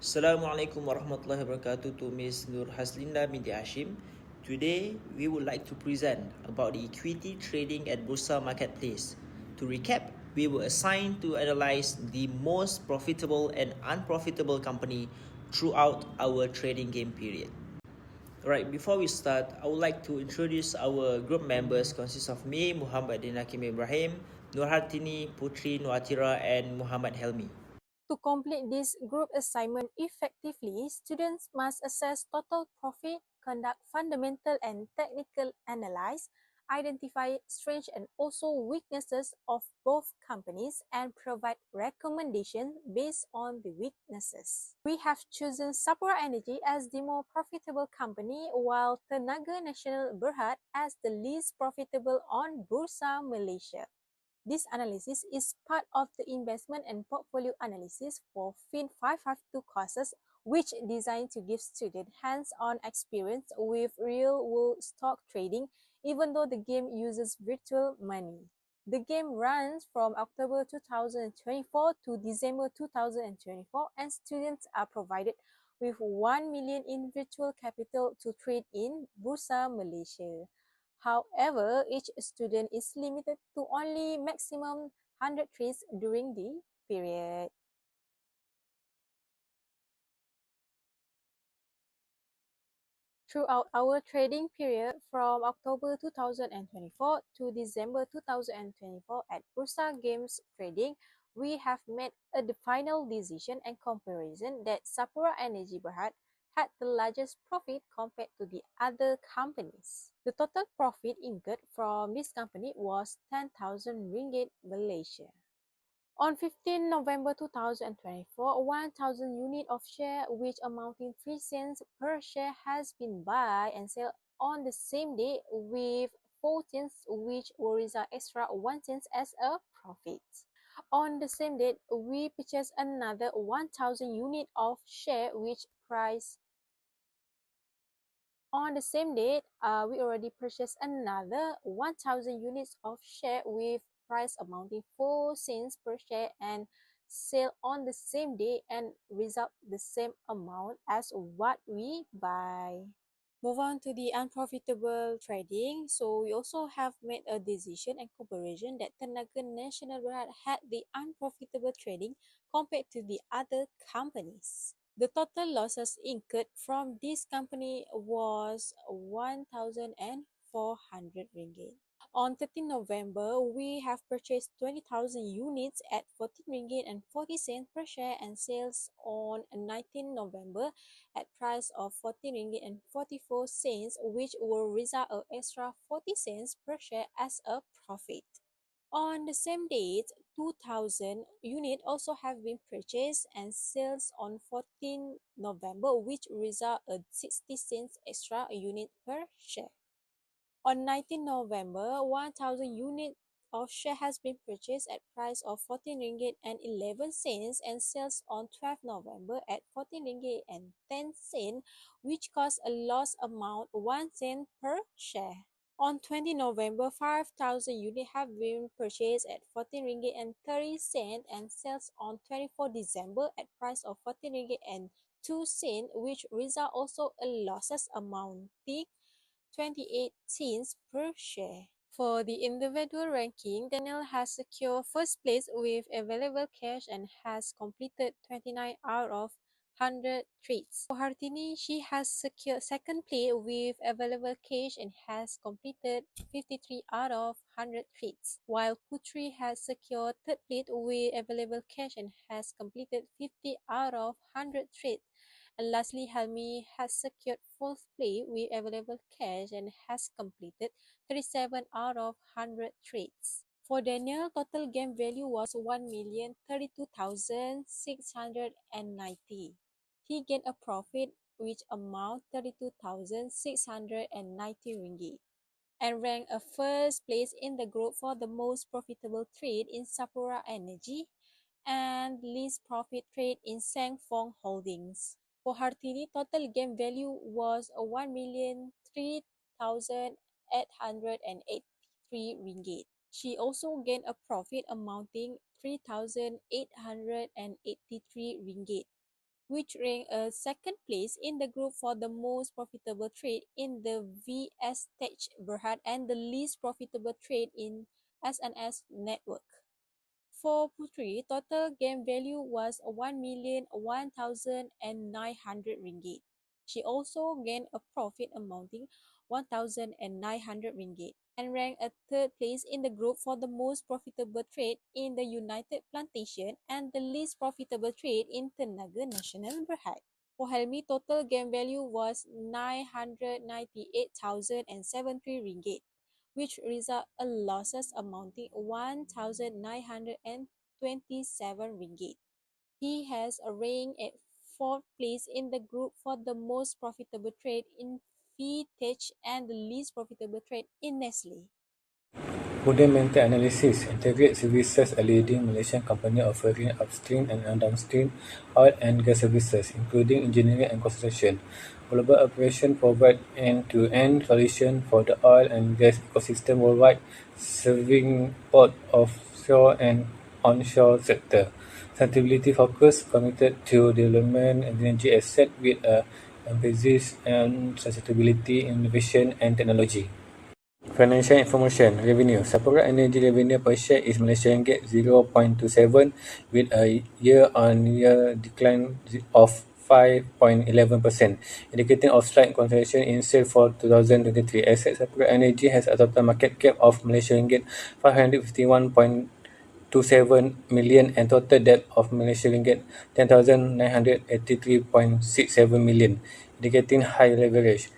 Assalamualaikum warahmatullahi wabarakatuh to Ms. Nur Haslinda binti Hashim. Today, we would like to present about the equity trading at Bursa marketplace. To recap, we were assigned to analyze the most profitable and unprofitable company throughout our trading game period. Alright, before we start, I would like to introduce our group members consist of me, Muhammad Hakim IBRAHIM, Nur HARTINI, PUTRI, ATHIRAH, and Muhammad HELMI. To complete this group assignment effectively, students must assess total profit, conduct fundamental and technical analysis, identify strengths and also weaknesses of both companies, and provide recommendations based on the weaknesses. We have chosen Sapura Energy as the more profitable company, while Tenaga Nasional Berhad as the least profitable on Bursa Malaysia. This analysis is part of the investment and portfolio analysis for FIN552 courses, which designed to give students hands-on experience with real-world stock trading, even though the game uses virtual money. The game runs from October 2024 to December 2024, and students are provided with 1 million in virtual capital to trade in Bursa Malaysia. However, each student is limited to only maximum 100 trades during the period. Throughout our trading period from October 2024 to December 2024 at Bursa Games Trading, we have made the final decision and comparison that Sapura Energy Berhad had the largest profit compared to the other companies. The total profit incurred from this company was 10,000 ringgit Malaysia. On 15 November 2024, 1,000 units of share, which amounting 3 cents per share, has been buy and sell on the same day, with 4 cents, which will result extra 1 cent as a profit. On the same date, we purchased another 1,000 units of share, which price. On the same date, we already purchased another 1,000 units of share with price amounting 4 cents per share and sell on the same day and result the same amount as what we buy. Move on to the unprofitable trading. So we also have made a decision and comparison that Tenaga Nasional Berhad had the unprofitable trading compared to the other companies. The total losses incurred from this company was 1,400 ringgit. On 13 November, we have purchased 20,000 units at 14 ringgit and 40 cents per share and sales on 19 November at price of 14 ringgit and 44 cents, which will result an extra 40 cents per share as a profit. On the same date, 2,000 units also have been purchased and sales on 14 November, which result a 60 cents extra unit per share. On 19 November, 1,000 units of share has been purchased at price of 14 ringgit and 11 cents and sales on 12 November at 14 ringgit and 10 cents, which caused a loss amount 1 cent per share. On 20 November, 5,000 units have been purchased at 14 ringgit and 30 cents and sales on 24 December at price of 14 ringgit and 2 cents, which result also a losses amounting 28 cents per share. For the individual ranking, Danial has secured first place with available cash and has completed 29 out of 100 trades. For Hartini, she has secured second place with available cash and has completed 53 out of 100 trades, while Putri has secured third place with available cash and has completed 50 out of 100 trades. And lastly, HELMI has secured fourth place with available cash and has completed 37 out of 100 trades. For Daniel, total game value was 1,032,690. He gained a profit which amount 32,690 ringgit and ranked a first place in the group for the most profitable trade in Sapura Energy and least profit trade in Sangfong Holdings. For Hartini, total game value was 1,003,883 ringgit. She also gained a profit amounting 3,883 ringgit. which ranked a second place in the group for the most profitable trade in the VS Tech Berhad and the least profitable trade in SNS network. For Putri, total game value was 1,001,900 ringgit. She also gained a profit amounting 1,900 ringgit and ranked a third place in the group for the most profitable trade in the United Plantation and the least profitable trade in Tenaga Nasional Berhad. For Helmi, total game value was 998,073 ringgit, which result a losses amounting 1,927 ringgit. He has a rank at fourth place in the group for the most profitable trade in FIN552 and the least profitable trade in Nestle. Fundamental Analysis Integrated Services, a leading Malaysian company offering upstream and downstream oil and gas services, including engineering and construction. Global Operation provide end-to-end solution for the oil and gas ecosystem worldwide, serving both offshore and onshore sector. Sustainability focus committed to development energy asset with a emphasis on sustainability, innovation and technology. Financial information revenue. Sapura Energy revenue per share is Malaysian ringgit 0.27 with a year-on-year decline of 5.11%, indicating of slight contraction in sales for 2023. Asset Sapura Energy has a total market cap of Malaysian ringgit 551.27 million and total debt of Malaysian ringgit 10,983.67 million, indicating high leverage.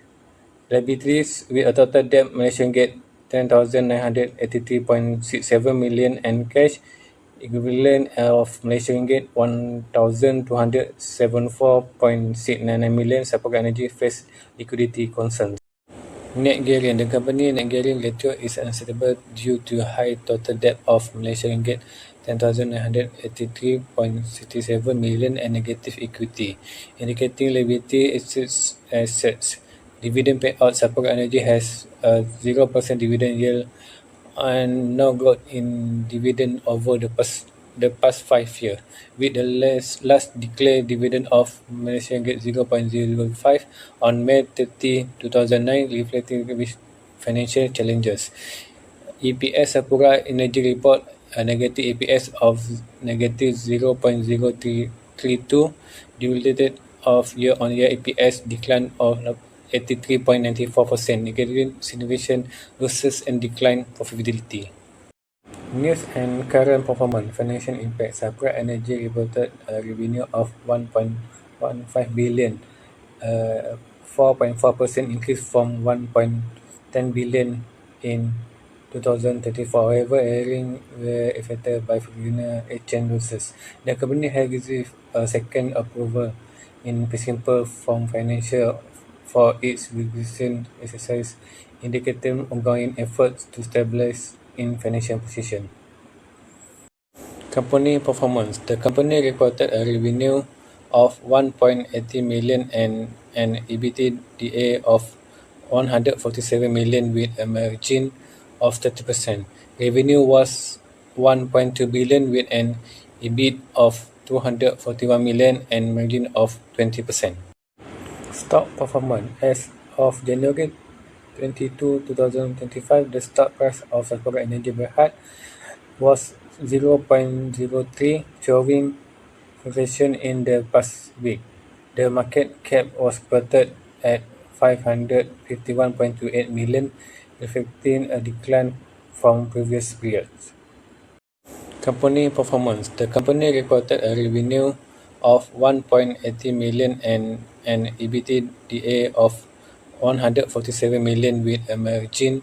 Liabilities with a total debt Malaysian ringgit 10,983.67 million and cash equivalent of Malaysian ringgit 1,274.699 million. Sapura Energy face liquidity concerns. Net gearing. The company net gearing ratio is unstable due to high total debt of Malaysian ringgit 10,983.67 million and negative equity, indicating liability assets. Dividend payout. Sapura Energy has a 0% dividend yield and no growth in dividend over the past 5 years, with the last declared dividend of Malaysian ringgit 0.005 on May 30, 2009, reflecting financial challenges. EPS Sapura Energy report a negative EPS of negative 0.0332, diluted of year-on-year EPS decline of 83.94%, negative significant losses and decline profitability. News and current performance. Financial impact. Sapura Energy reported a revenue of 1.15 billion, 4.4% increase from 1.10 billion in 2024. However, earnings were affected by foreign exchange losses. The company has received a second approval in principle from financial for its recent exercise, indicating ongoing efforts to stabilize in financial position. Company performance. The company reported a revenue of 1.80 million and an EBITDA of 147 million with a margin of 30%. Revenue was 1.2 billion with an EBIT of 241 million and margin of 20%. Stock performance. As of January 22, 2025, the stock price of Sapura Energy Berhad was 0.03, showing fluctuation in the past week. The market cap was quoted at 551.28 million, reflecting a decline from previous periods. Company performance. The company reported a revenue of 1.80 million and an EBITDA of 147 million with a margin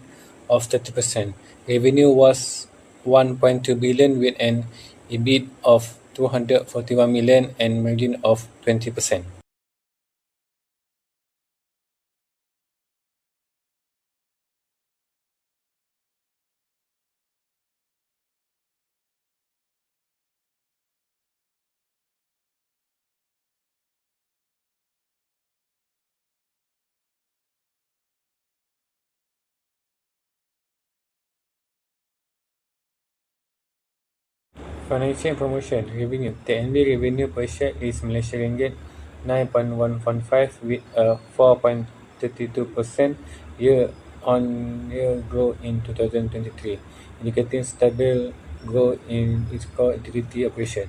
of 30%. Revenue was 1.2 billion with an EBIT of 241 million and margin of 20%. Financial information. Revenue. TNB revenue per share is Malaysian ringgit 9.115 with a 4.32% year-on-year growth in 2023, indicating stable growth in its core utility operation.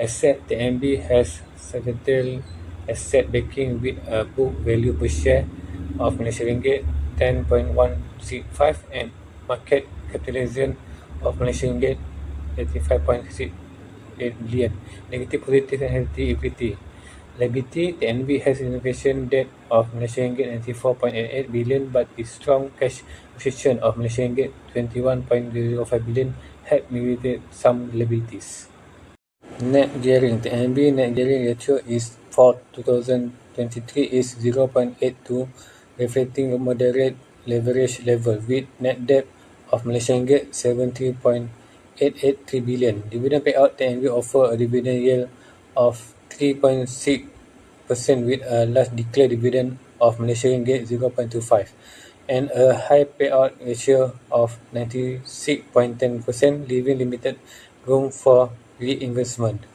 Asset TNB has substantial asset backing with a book value per share of Malaysian ringgit 10.165 and market capitalization of Malaysian ringgit 85.68 billion. Negative, positive and healthy equity. Liability, TNB has innovation debt of Malaysian ringgit 94.88 billion, but its strong cash position of Malaysian ringgit 21.05 billion help mitigate some liabilities. Net gearing. TNB net gearing ratio is for 2023 is 0.82, reflecting a moderate leverage level with net debt of Malaysian ringgit 70.883 billion. Dividend payout. TNB offer a dividend yield of 3.6% with a last declared dividend of Malaysian ringgit 0.25 and a high payout ratio of 96.10%, leaving limited room for reinvestment.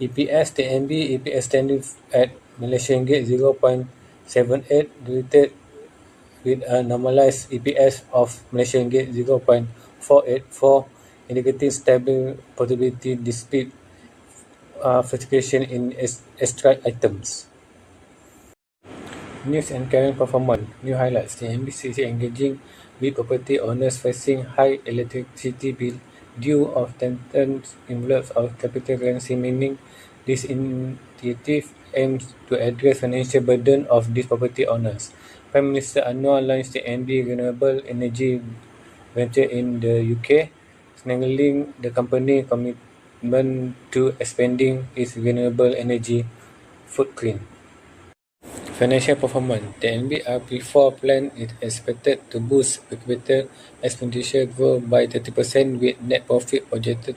EPS TNB EPS standing at Malaysian ringgit 0.78 diluted with a normalized EPS of Malaysian ringgit 0.484, indicating stable profitability despite fluctuation in extra items. News and current performance. New highlights. The MBC is engaging with property owners facing high electricity bill due of tenants envelopes of capital currency, meaning this initiative aims to address financial burden of these property owners. Prime Minister Anwar launched the NB Renewable Energy venture in the UK, signaling the company commitment to expanding its renewable energy footprint. Financial performance. The NBRP4 plan is expected to boost per capita expenditure growth by 30%, with net profit projected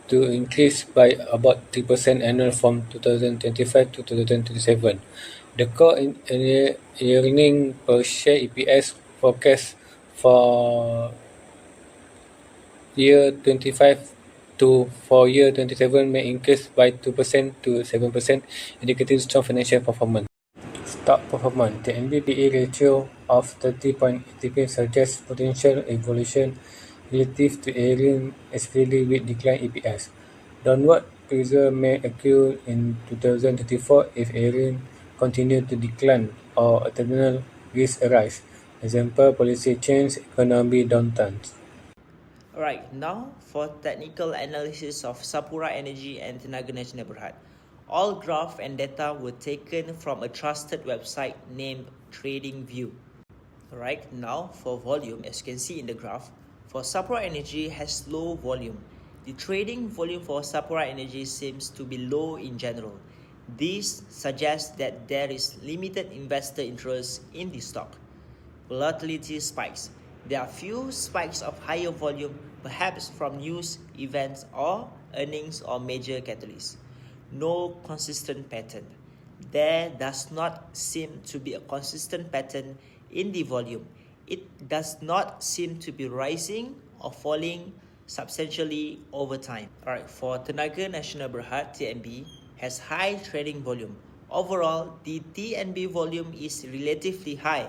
to increase by about 3% annual from 2025 to 2027. The core earning per share EPS forecast for year 25 to for year 27 may increase by 2% to 7%, indicating strong financial performance. Stock performance. The NBPE ratio of 30.83 suggests potential evolution relative to earnings, especially with decline EPS. Downward pressure may occur in 2024 if earnings continue to decline or additional risks arise. Example, policy change, economy downturns. Alright, now for technical analysis of Sapura Energy and Tenaga Nasional Berhad. All graph and data were taken from a trusted website named TradingView. Alright, now for volume, as you can see in the graph, for Sapura Energy has low volume. The trading volume for Sapura Energy seems to be low in general. This suggests that there is limited investor interest in the stock. Volatility spikes. There are few spikes of higher volume, perhaps from news, events, or earnings or major catalysts. No consistent pattern. There does not seem to be a consistent pattern in the volume. It does not seem to be rising or falling substantially over time. Alright, for Tenaga Nasional Berhad, TNB, has high trading volume. Overall, the TNB volume is relatively high.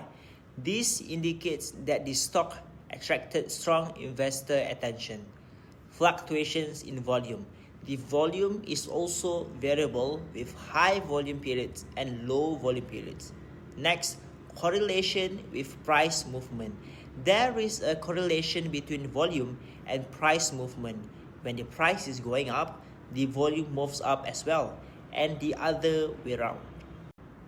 This indicates that the stock attracted strong investor attention. Fluctuations in volume. The volume is also variable with high volume periods and low volume periods. Next, correlation with price movement. There is a correlation between volume and price movement. When the price is going up, the volume moves up as well, and the other way around.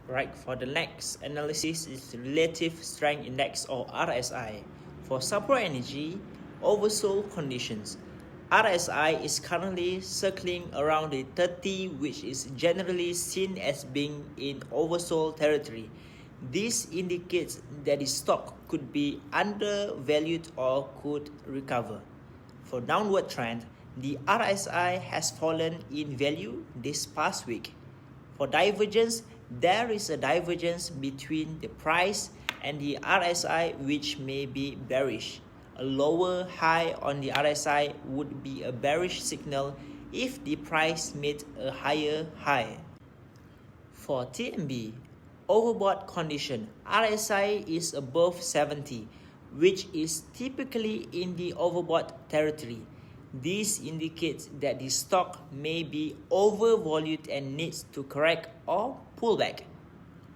Right, for the next analysis is Relative Strength Index or RSI. For Sapura Energy, oversold conditions. RSI is currently circling around the 30, which is generally seen as being in oversold territory. This indicates that the stock could be undervalued or could recover. For downward trend, the RSI has fallen in value this past week. For divergence, there is a divergence between the price and the RSI, which may be bearish. A lower high on the RSI would be a bearish signal if the price made a higher high. For TMB, overbought condition, RSI is above 70, which is typically in the overbought territory. This indicates that the stock may be overvalued and needs to correct or pull back.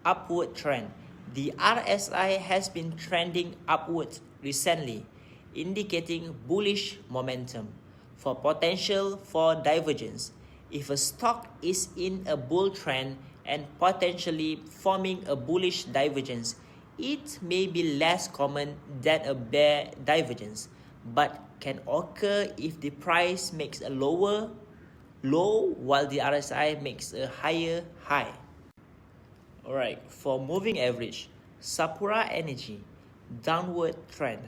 Upward trend. The RSI has been trending upwards recently, indicating bullish momentum. For potential for divergence, if a stock is in a bull trend and potentially forming a bullish divergence, it may be less common than a bear divergence, but can occur if the price makes a lower low while the RSI makes a higher high. Alright, for moving average, Sapura Energy, downward trend.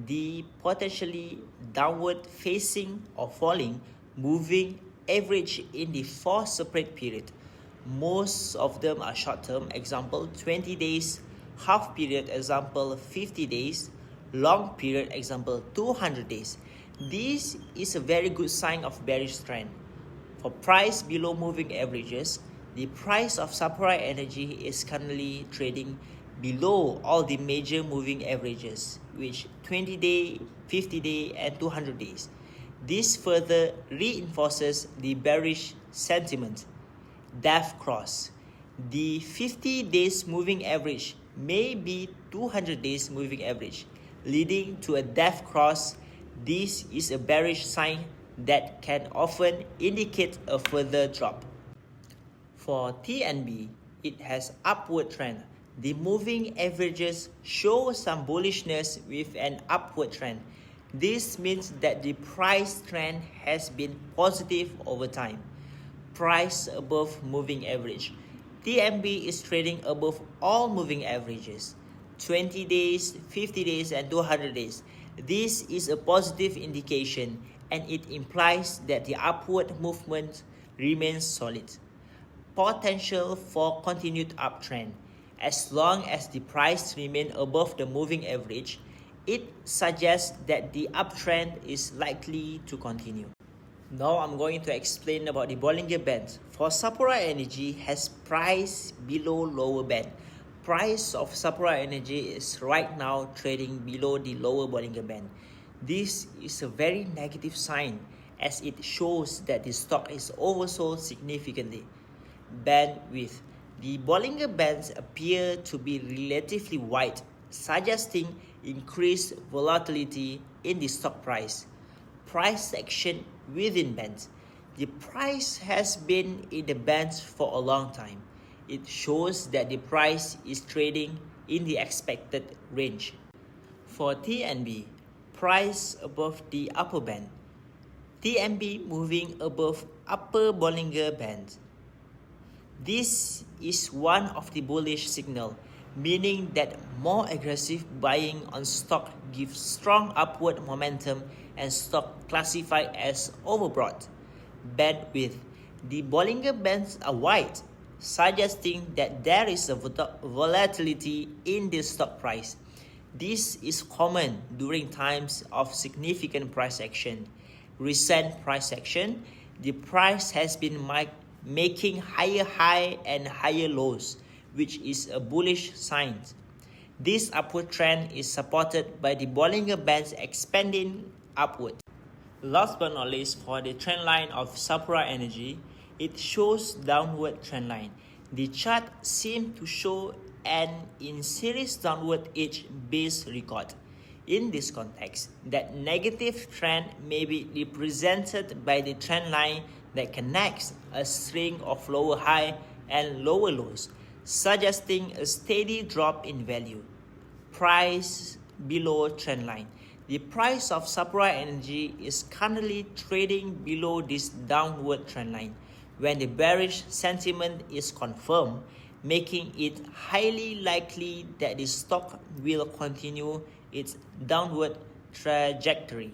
The potentially downward facing or falling moving average in the 4 separate period. Most of them are short term, example 20 days, half period, example 50 days, long period, example 200 days. This is a very good sign of bearish trend. For price below moving averages, the price of Sapura Energy is currently trading below all the major moving averages, which 20 day, 50 day and 200 days. This further reinforces the bearish sentiment. Death cross. The 50 days moving average may be 200 days moving average, leading to a death cross. This is a bearish sign that can often indicate a further drop. For TNB, it has upward trend. The moving averages show some bullishness with an upward trend. This means that the price trend has been positive over time. Price above moving average. TMB is trading above all moving averages, 20 days, 50 days and 200 days. This is a positive indication and it implies that the upward movement remains solid. Potential for continued uptrend. As long as the price remains above the moving average, it suggests that the uptrend is likely to continue. Now I'm going to explain about the Bollinger Band. For Sapura Energy has price below lower band. Price of Sapura Energy is right now trading below the lower Bollinger Band. This is a very negative sign as it shows that the stock is oversold significantly. Bandwidth. The Bollinger Bands appear to be relatively wide, suggesting increased volatility in the stock price. Price action within bands. The price has been in the bands for a long time. It shows that the price is trading in the expected range. For TNB, price above the upper band. TNB moving above upper Bollinger Band. This is one of the bullish signal, meaning that more aggressive buying on stock gives strong upward momentum and stock classified as overbought. Bandwidth. The Bollinger Bands are wide, suggesting that there is a volatility in the stock price. This is common during times of significant price action. Recent price action, the price has been making higher high and higher lows, which is a bullish sign. This upward trend is supported by the Bollinger Bands expanding upward. Last but not least, for the trend line of Sapura Energy, it shows downward trend line. The chart seems to show an in-series downward edge base record. In this context, that negative trend may be represented by the trend line that connects a string of lower high and lower lows, suggesting a steady drop in value. Price below trend line. The price of Sapura Energy is currently trading below this downward trend line when the bearish sentiment is confirmed, making it highly likely that the stock will continue its downward trajectory.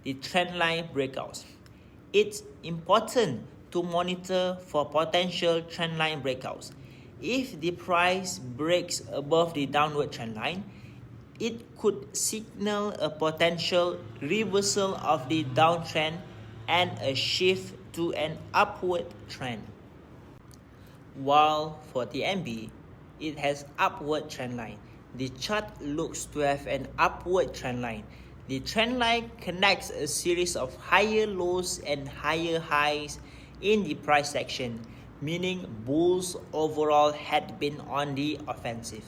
The trend line breakouts. It's important to monitor for potential trend line breakouts. If the price breaks above the downward trend line, it could signal a potential reversal of the downtrend and a shift to an upward trend. while for TNB, it has upward trend line. The chart looks to have an upward trend line. The trend line connects a series of higher lows and higher highs in the price section, meaning bulls overall had been on the offensive.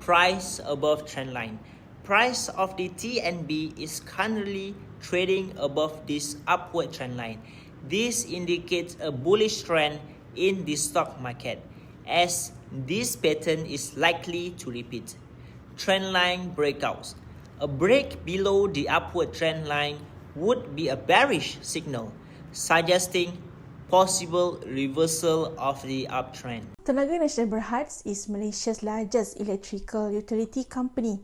Price above trend line. Price of the TNB is currently trading above this upward trend line. This indicates a bullish trend in the stock market, as this pattern is likely to repeat. Trend line breakouts. A break below the upward trend line would be a bearish signal, suggesting possible reversal of the uptrend. Tenaga Nasional Berhad is Malaysia's largest electrical utility company,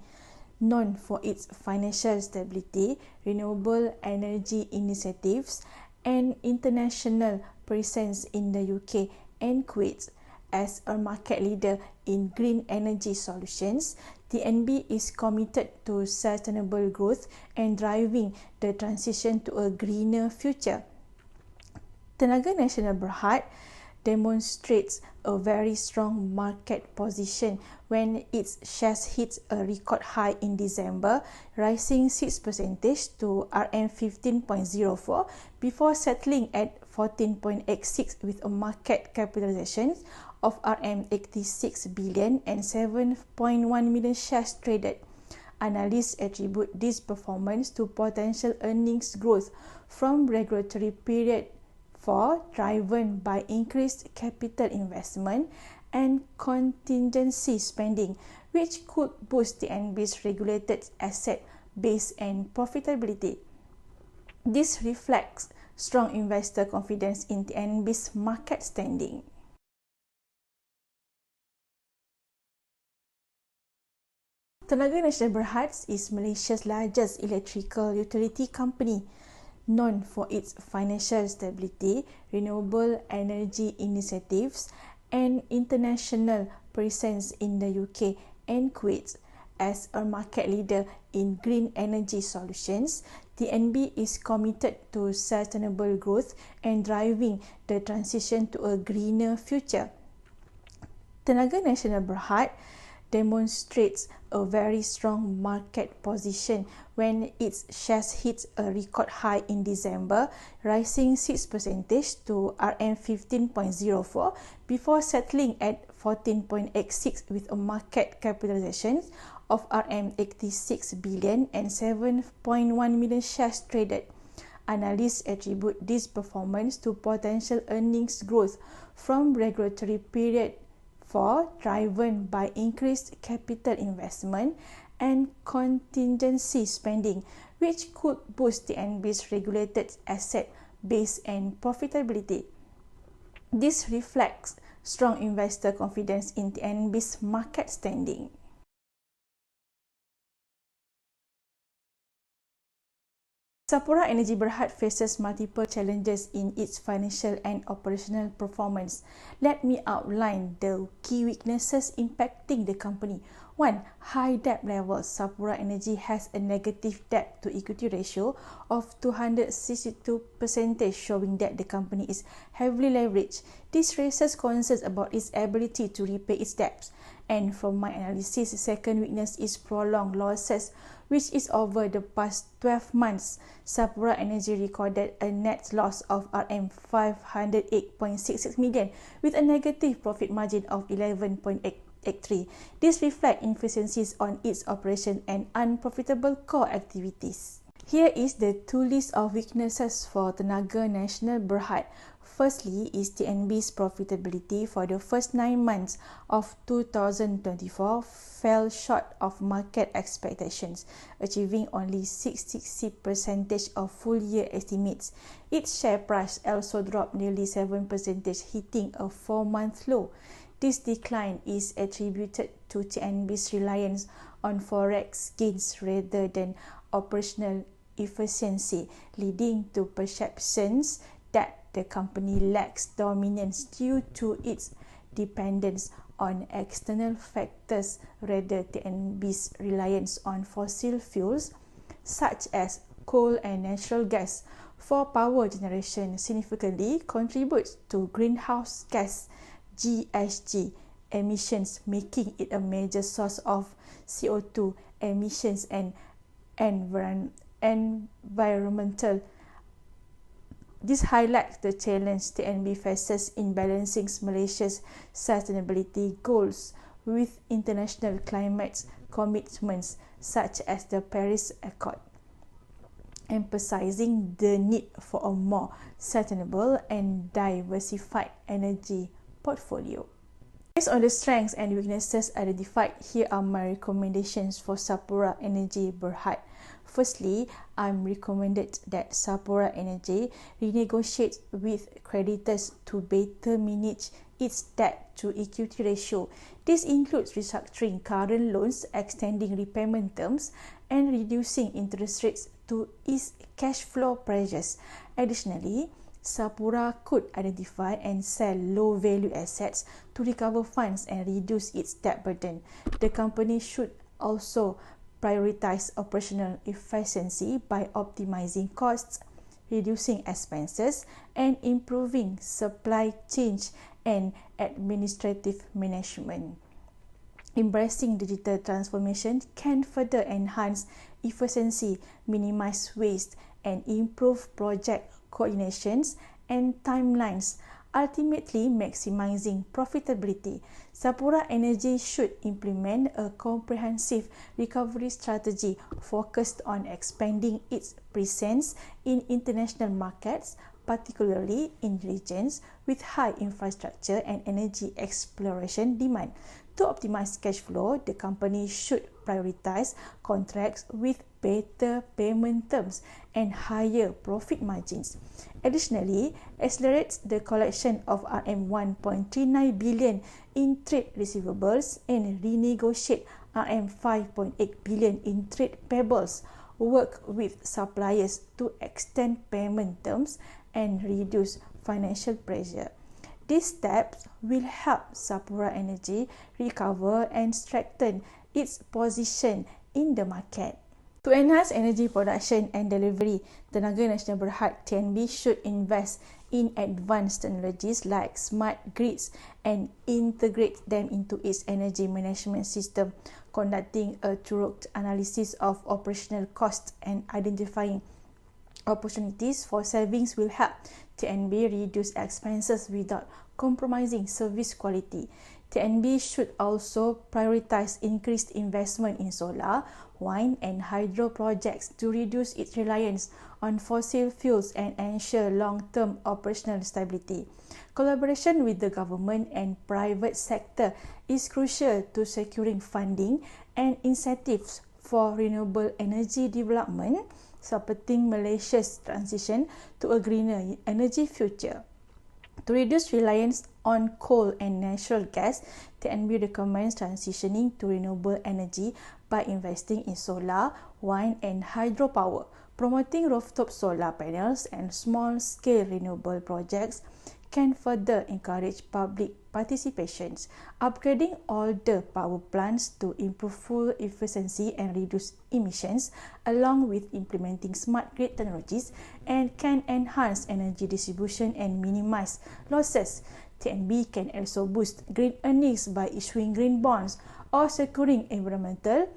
known for its financial stability, renewable energy initiatives, and international presence in the UK and Kuwait. As a market leader in green energy solutions, TNB is committed to sustainable growth and driving the transition to a greener future. Tenaga Nasional Berhad demonstrates a very strong market position when its shares hit a record high in December, rising 6% to RM15.04 before settling at 14.86 with a market capitalization of RM86 billion and 7.1 million shares traded. Analysts attribute this performance to potential earnings growth from regulatory period 4, driven by increased capital investment and contingency spending, which could boost TNB's regulated asset base and profitability. This reflects strong investor confidence in TNB's market standing. Tenaga Nasional Berhad is Malaysia's largest electrical utility company, known for its financial stability, renewable energy initiatives, and international presence in the UK and Kuwait. As a market leader in green energy solutions, TNB is committed to sustainable growth and driving the transition to a greener future. Tenaga Nasional Berhad demonstrates a very strong market position when its shares hit a record high in December, rising 6% to RM15.04 before settling at 14.86 with a market capitalization of RM86 billion and 7.1 million shares traded. Analysts attribute this performance to potential earnings growth from regulatory period 4, driven by increased capital investment and contingency spending, which could boost TNB's regulated asset base and profitability. This reflects strong investor confidence in TNB's market standing. Sapura Energy Berhad faces multiple challenges in its financial and operational performance. Let me outline the key weaknesses impacting the company. 1. High debt levels. Sapura Energy has a negative debt to equity ratio of 262%, showing that the company is heavily leveraged. This raises concerns about its ability to repay its debts. And from my analysis, the second weakness is prolonged losses, which is over the past 12 months. Sapura Energy recorded a net loss of RM508.66 million with a negative profit margin of 11.83. This reflects inefficiencies on its operation and unprofitable core activities. Here is the 2 list of weaknesses for Tenaga Nasional Berhad. Firstly is TNB's profitability for the first 9 months of 2024 fell short of market expectations, achieving only 60% of full-year estimates. Its share price also dropped nearly 7%, hitting a 4-month low. This decline is attributed to TNB's reliance on forex gains rather than operational efficiency, leading to perceptions that the company lacks dominance due to its dependence on external factors rather than TNB's reliance on fossil fuels such as coal and natural gas for power generation significantly contributes to greenhouse gas GHG emissions, making it a major source of CO2 emissions and environmental. This highlights the challenge TNB faces in balancing Malaysia's sustainability goals with international climate commitments such as the Paris Accord, emphasizing the need for a more sustainable and diversified energy portfolio. Based on the strengths and weaknesses identified, here are my recommendations for Sapura Energy Berhad. Firstly, I'm recommended that Sapura Energy renegotiate with creditors to better manage its debt to equity ratio. This includes restructuring current loans, extending repayment terms, and reducing interest rates to ease cash flow pressures. Additionally, Sapura could identify and sell low-value assets to recover funds and reduce its debt burden. The company should also prioritize operational efficiency by optimizing costs, reducing expenses, and improving supply chain and administrative management. Embracing digital transformation can further enhance efficiency, minimize waste, and improve project coordinations and timelines, ultimately maximizing profitability. Sapura Energy should implement a comprehensive recovery strategy focused on expanding its presence in international markets, particularly in regions with high infrastructure and energy exploration demand. To optimize cash flow, the company should prioritize contracts with better payment terms and higher profit margins. Additionally, accelerates the collection of RM1.39 billion in trade receivables and renegotiate RM5.8 billion in trade payables. Work with suppliers to extend payment terms and reduce financial pressure. These steps will help Sapura Energy recover and strengthen its position in the market. To enhance energy production and delivery, Tenaga Nasional Berhad (TNB) should invest in advanced technologies like smart grids and integrate them into its energy management system. Conducting a thorough analysis of operational costs and identifying opportunities for savings will help TNB reduce expenses without compromising service quality. TNB should also prioritize increased investment in solar, wind and hydro projects to reduce its reliance on fossil fuels and ensure long-term operational stability. Collaboration with the government and private sector is crucial to securing funding and incentives for renewable energy development, supporting Malaysia's transition to a greener energy future. To reduce reliance on coal and natural gas, TNB recommends transitioning to renewable energy by investing in solar, wind and hydropower, promoting rooftop solar panels and small-scale renewable projects can further encourage public participation. Upgrading older power plants to improve fuel efficiency and reduce emissions, along with implementing smart grid technologies, and can enhance energy distribution and minimize losses. TNB can also boost green earnings by issuing green bonds or securing environmental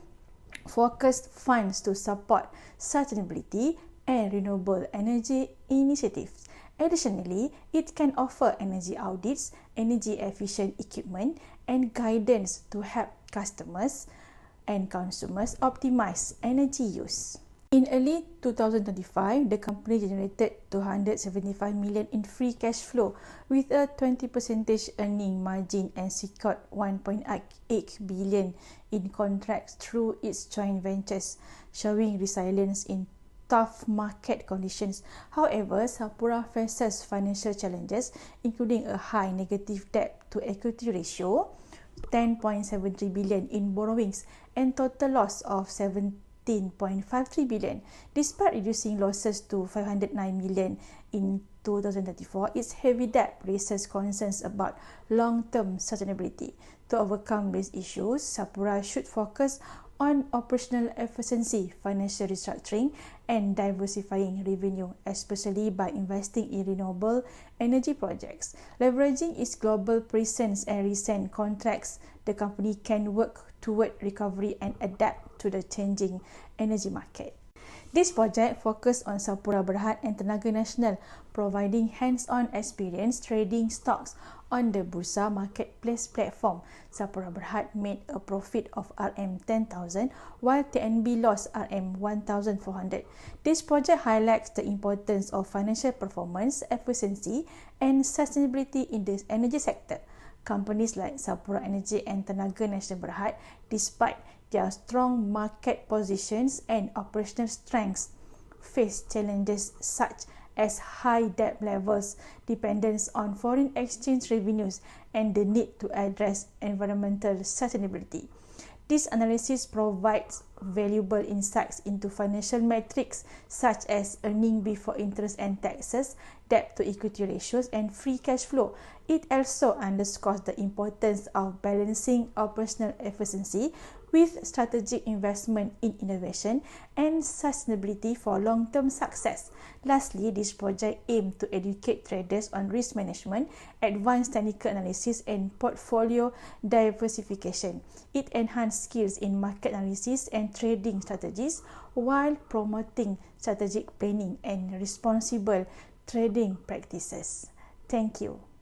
focused funds to support sustainability and renewable energy initiatives. Additionally, it can offer energy audits, energy efficient equipment, and guidance to help customers and consumers optimize energy use. In early 2025, the company generated 275 million in free cash flow with a 20% earning margin and secured 1.8 billion in contracts through its joint ventures, showing resilience in tough market conditions. However, Sapura faces financial challenges, including a high negative debt to equity ratio, 10.73 billion in borrowings, and total loss of 17.53 billion. Despite reducing losses to 509 million in 2034, its heavy debt raises concerns about long-term sustainability. To overcome these issues, Sapura should focus on operational efficiency, financial restructuring, and diversifying revenue, especially by investing in renewable energy projects. Leveraging its global presence and recent contracts, the company can work toward recovery and adapt to the changing energy market. This project focused on Sapura Berhad and Tenaga Nasional, providing hands-on experience trading stocks on the Bursa marketplace platform. Sapura Berhad made a profit of RM10,000 while TNB lost RM1,400. This project highlights the importance of financial performance, efficiency, and sustainability in the energy sector. Companies like Sapura Energy and Tenaga Nasional Berhad, despite their strong market positions and operational strengths, face challenges such as high debt levels, dependence on foreign exchange revenues, and the need to address environmental sustainability. This analysis provides valuable insights into financial metrics such as earnings before interest and taxes, debt to equity ratios, and free cash flow. It also underscores the importance of balancing operational efficiency with strategic investment in innovation and sustainability for long-term success. Lastly, this project aims to educate traders on risk management, advanced technical analysis, and portfolio diversification. It enhances skills in market analysis and trading strategies while promoting strategic planning and responsible trading practices. Thank you.